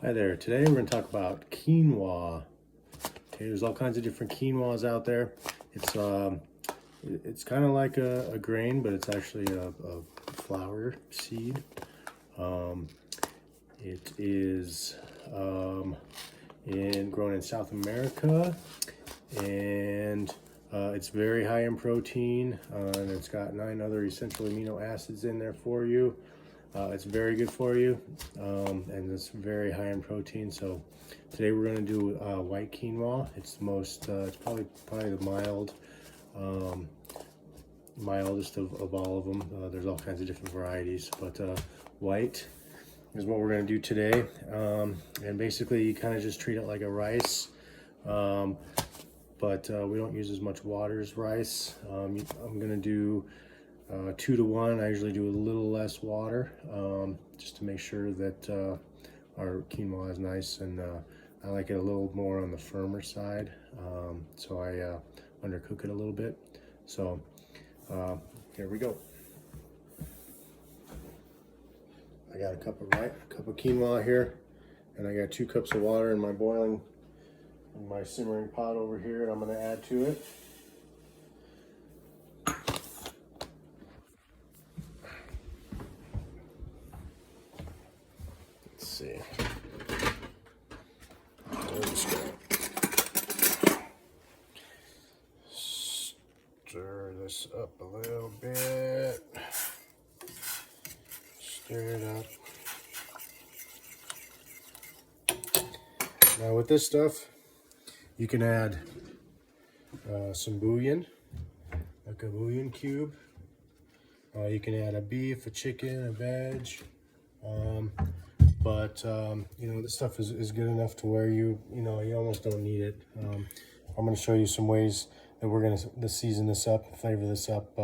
Hi there, today we're going to talk about quinoa. Okay, there's all kinds of different quinoas out there. It's kind of like a grain, but it's actually a flower seed. It is grown in South America, and it's very high in protein, and it's got 9 other essential amino acids in there for you. It's very good for you, and it's very high in protein. So today we're going to do white quinoa. It's the most, it's probably the mildest of all of them. There's all kinds of different varieties, but white is what we're going to do today. And basically you kind of just treat it like a rice, but we don't use as much water as rice. I'm going to do 2 to 1. I usually do a little less water, just to make sure that our quinoa is nice, and I like it a little more on the firmer side, so I undercook it a little bit. So here we go. I got a cup of quinoa here, and I got 2 cups of water in my simmering pot over here, and I'm going to add to it. See. Stir this up a little bit. Stir it up. Now with this stuff, you can add some bouillon, like a bouillon cube. You can add a beef, a chicken, a veg. But you know, this stuff is good enough to where you almost don't need it. I'm going to show you some ways that we're going to season this up and flavor this up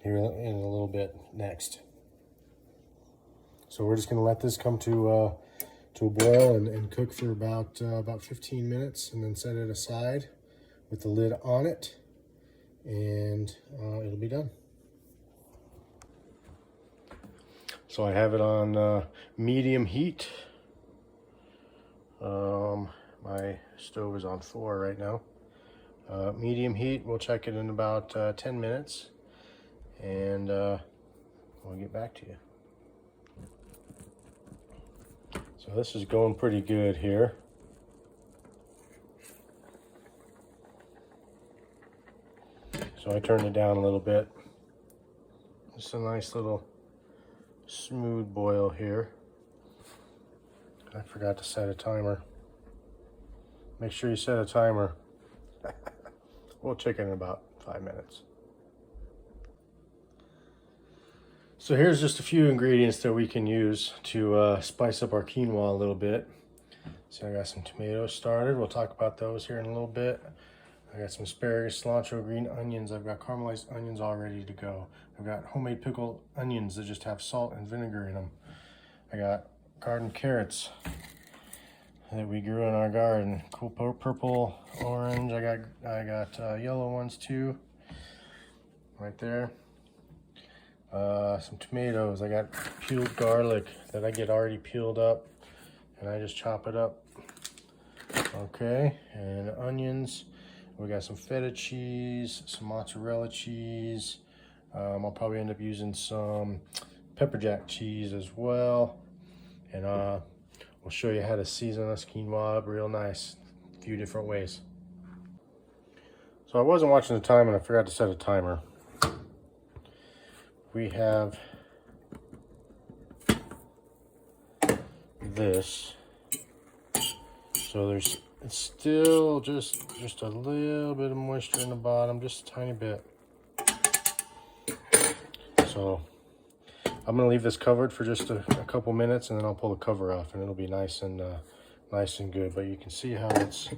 here in a little bit next. So we're just going to let this come to a boil and cook for about 15 minutes, and then set it aside with the lid on it, and it'll be done. So I have it on medium heat. My stove is on 4 right now. Medium heat, we'll check it in about 10 minutes, and we'll get back to you. So this is going pretty good here. So I turned it down a little bit. Just a nice little smooth boil here. I forgot to set a timer. Make sure you set a timer. We'll check in about 5 minutes. So here's just a few ingredients that we can use to spice up our quinoa a little bit. So I got some tomatoes started. We'll talk about those here in a little bit. I got some asparagus, cilantro, green onions. I've got caramelized onions all ready to go. I've got homemade pickled onions that just have salt and vinegar in them. I got garden carrots that we grew in our garden. Cool purple, orange. I got yellow ones too, right there. Some tomatoes. I got peeled garlic that I get already peeled up, and I just chop it up. Okay, and onions. We got some feta cheese, some mozzarella cheese. I'll probably end up using some pepper jack cheese as well. And we'll show you how to season this quinoa up real nice, a few different ways. So I wasn't watching the time and I forgot to set a timer. We have this. So it's still just a little bit of moisture in the bottom, just a tiny bit. So I'm gonna leave this covered for just a couple minutes, and then I'll pull the cover off, and it'll be nice and good. But you can see how it's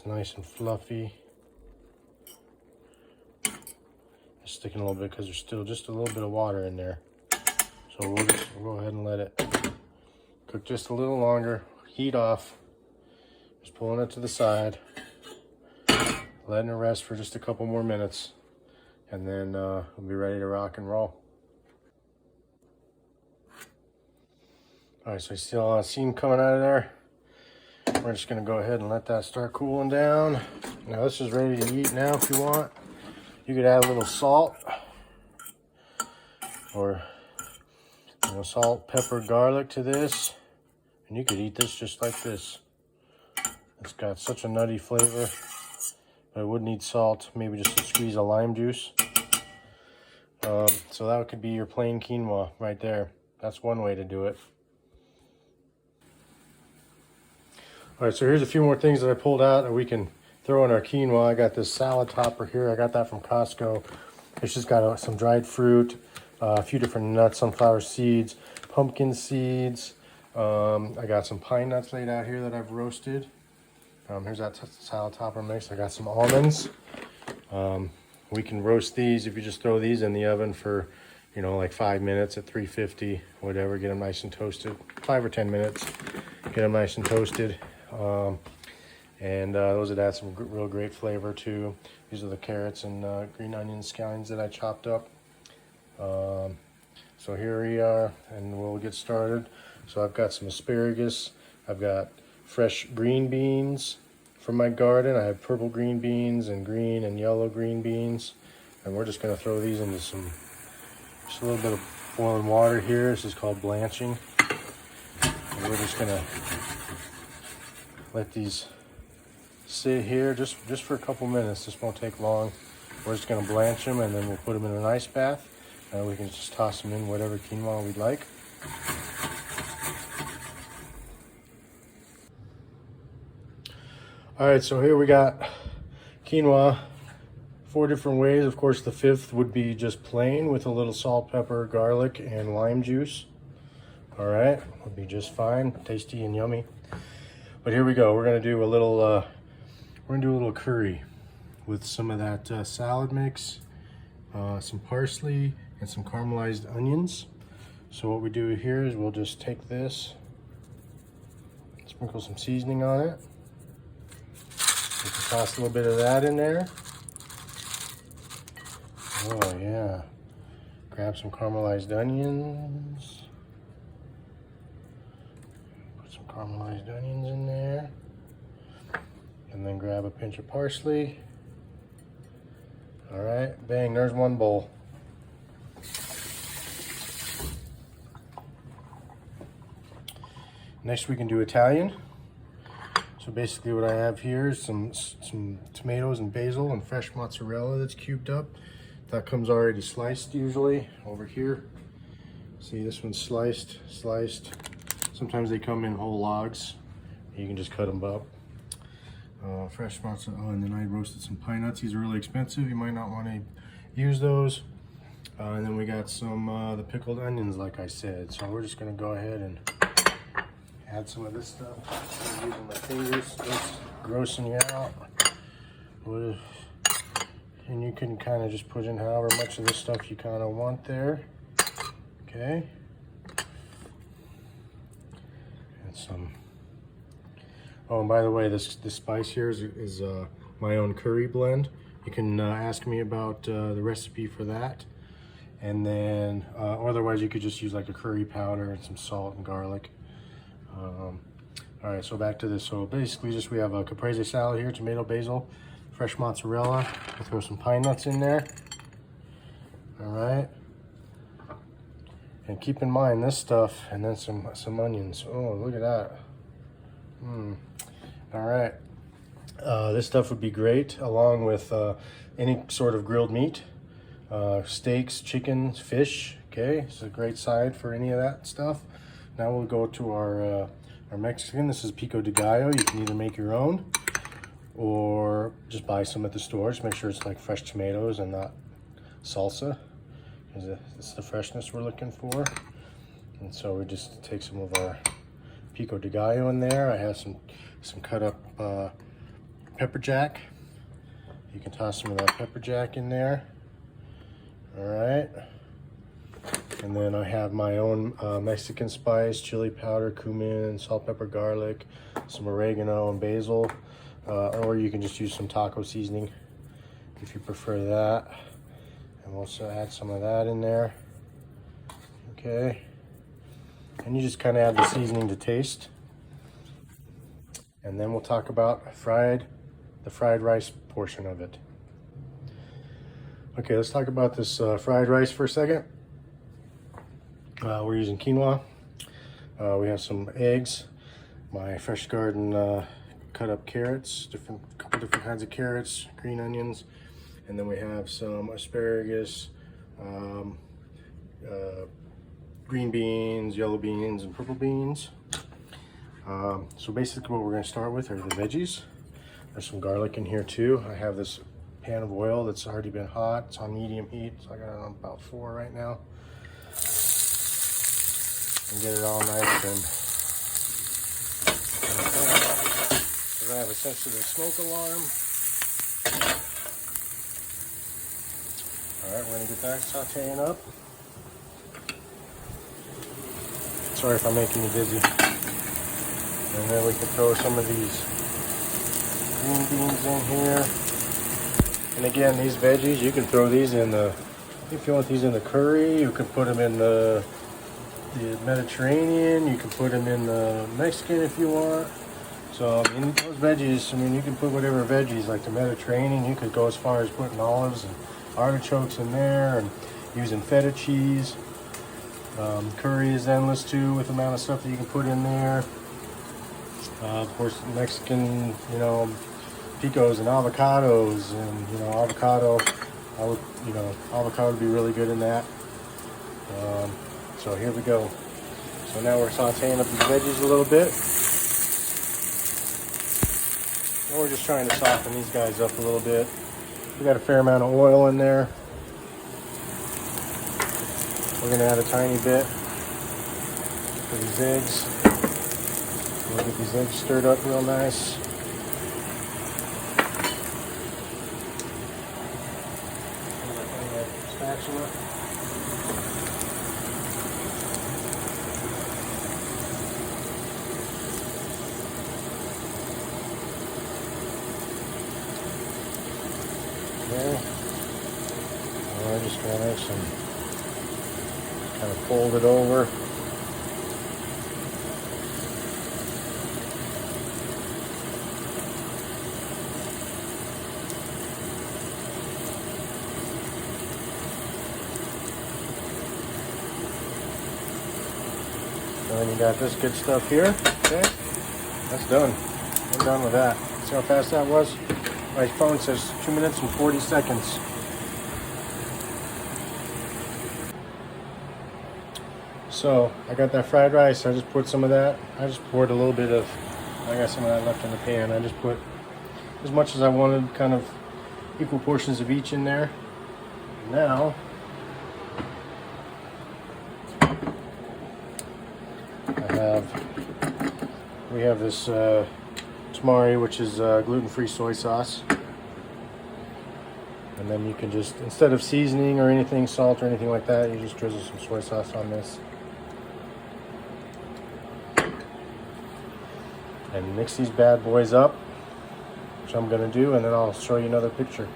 nice and fluffy. It's sticking a little bit because there's still just a little bit of water in there. So we'll go ahead and let it cook just a little longer. Heat off. Just pulling it to the side, letting it rest for just a couple more minutes, and then we'll be ready to rock and roll. All right, so I see a lot of steam coming out of there. We're just gonna go ahead and let that start cooling down. Now this is ready to eat now if you want. You could add a little salt or salt, pepper, garlic to this. And you could eat this just like this. It's got such a nutty flavor. But it would need salt, maybe just a squeeze of lime juice. So that could be your plain quinoa right there. That's one way to do it. All right, so here's a few more things that I pulled out that we can throw in our quinoa. I got this salad topper here. I got that from Costco. It's just got some dried fruit, a few different nuts, sunflower seeds, pumpkin seeds. I got some pine nuts laid out here that I've roasted. Here's that salad topper mix. I got some almonds. We can roast these if you just throw these in the oven for, like 5 minutes at 350, whatever. Get them nice and toasted. 5 or 10 minutes. Get them nice and toasted. Those would add some real great flavor too. These are the carrots and green onion scallions that I chopped up. So here we are, and we'll get started. So I've got some asparagus. I've got fresh green beans from my garden. I have purple green beans and green and yellow green beans. And we're just gonna throw these into just a little bit of boiling water here. This is called blanching. And we're just gonna let these sit here just for a couple minutes. This won't take long. We're just gonna blanch them, and then we'll put them in an ice bath. And we can just toss them in whatever quinoa we'd like. All right, so here we got quinoa 4 different ways. Of course, the 5th would be just plain with a little salt, pepper, garlic, and lime juice. All right, would be just fine, tasty and yummy. But here we go. We're gonna do a little curry with some of that salad mix, some parsley, and some caramelized onions. So what we do here is we'll just take this, sprinkle some seasoning on it. We can toss a little bit of that in there. Oh yeah. Grab some caramelized onions. Put some caramelized onions in there. And then grab a pinch of parsley. All right, bang, there's one bowl. Next we can do Italian. So basically what I have here is some tomatoes and basil and fresh mozzarella that's cubed up. That comes already sliced usually over here. See, this one's sliced. Sometimes they come in whole logs. You can just cut them up. Fresh mozzarella, and then I roasted some pine nuts. These are really expensive. You might not want to use those. And then we got some the pickled onions, like I said. So we're just gonna go ahead and add some of this stuff. I'm using my fingers, it's grossing you out. And you can kind of just put in however much of this stuff you kind of want there. Okay. And some. Oh, and by the way, this spice here is my own curry blend. You can ask me about the recipe for that. And then, otherwise you could just use like a curry powder and some salt and garlic. All right, so back to this. So basically just we have a caprese salad here, tomato, basil, fresh mozzarella. We'll throw some pine nuts in there. All right. And keep in mind this stuff, and then some onions. Oh, look at that. All right. This stuff would be great along with any sort of grilled meat, steaks, chickens, fish. Okay, it's a great side for any of that stuff. Now we'll go to our Mexican. This is pico de gallo. You can either make your own or just buy some at the store. Just make sure it's like fresh tomatoes and not salsa, because it's the freshness we're looking for. And so we just take some of our pico de gallo in there. I have some cut up pepper jack. You can toss some of that pepper jack in there. All right. And then I have my own Mexican spice, chili powder, cumin, salt, pepper, garlic, some oregano and basil. Or you can just use some taco seasoning if you prefer that. And we'll also add some of that in there. Okay. And you just kind of add the seasoning to taste. And then we'll talk about the fried rice portion of it. Okay, let's talk about this fried rice for a second. We're using quinoa. We have some eggs, my fresh garden cut up carrots, couple different kinds of carrots, green onions, and then we have some asparagus, green beans, yellow beans, and purple beans. So basically what we're going to start with are the veggies. There's some garlic in here too. I have this pan of oil that's already been hot. It's on medium heat, so I got it on about 4 right now. And get it all nice and because I have a sensitive smoke alarm. All right, we're gonna get that sauteing up. Sorry if I'm making you dizzy. And then we can throw some of these green beans in here. And again, these veggies, you can throw these in the, if you want these in the curry, you can put them in the Mediterranean, you can put them in the Mexican if you want. So I mean, those veggies, I mean, you can put whatever veggies, like the Mediterranean, you could go as far as putting olives and artichokes in there and using feta cheese. Curry is endless too with the amount of stuff that you can put in there. Of course, Mexican, you know, picos and avocados, and you know, avocado would be really good in that. So here we go. So now we're sauteing up these veggies a little bit. And we're just trying to soften these guys up a little bit. We got a fair amount of oil in there. We're gonna add a tiny bit for these eggs. We'll get these eggs stirred up real nice. Spatula. Okay. We're just gonna make some, kind of fold it over. And then you got this good stuff here. Okay, that's done. I'm done with that. See how fast that was? My phone says 2 minutes and 40 seconds. So I got that fried rice. I just put some of that. I just poured a little bit of, I got some of that left in the pan. I just put as much as I wanted, kind of equal portions of each in there. Now, we have this tamari, which is gluten-free soy sauce. And then you can just, instead of seasoning or anything, salt or anything like that, you just drizzle some soy sauce on this. And mix these bad boys up, which I'm gonna do, and then I'll show you another picture.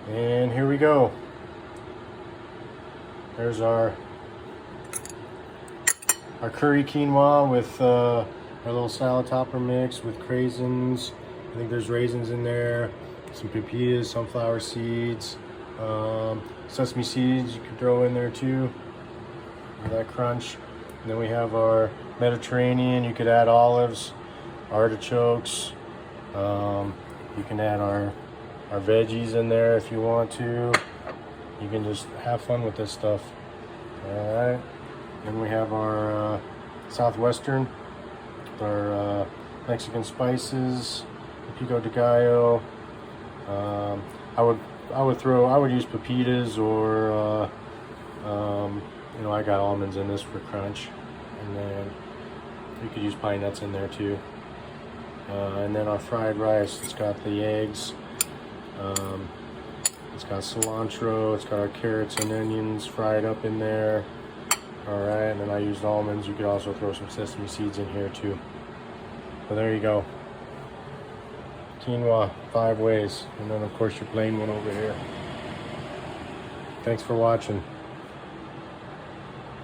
And here we go. There's our curry quinoa with our little salad topper mix with craisins. I think there's raisins in there, some pepitas, sunflower seeds, sesame seeds you could throw in there too, for that crunch. And then we have our Mediterranean. You could add olives, artichokes. You can add our veggies in there if you want to. You can just have fun with this stuff. All right. Then we have our Southwestern, our Mexican spices, pico de gallo. I would use pepitas, or you know, I got almonds in this for crunch, and then you could use pine nuts in there too. And then our fried rice, it's got the eggs, it's got cilantro, it's got our carrots and onions fried up in there. All right, and then I used almonds. You could also throw some sesame seeds in here too. So there you go. Quinoa 5 ways, and then of course your plain one over here. Thanks for watching.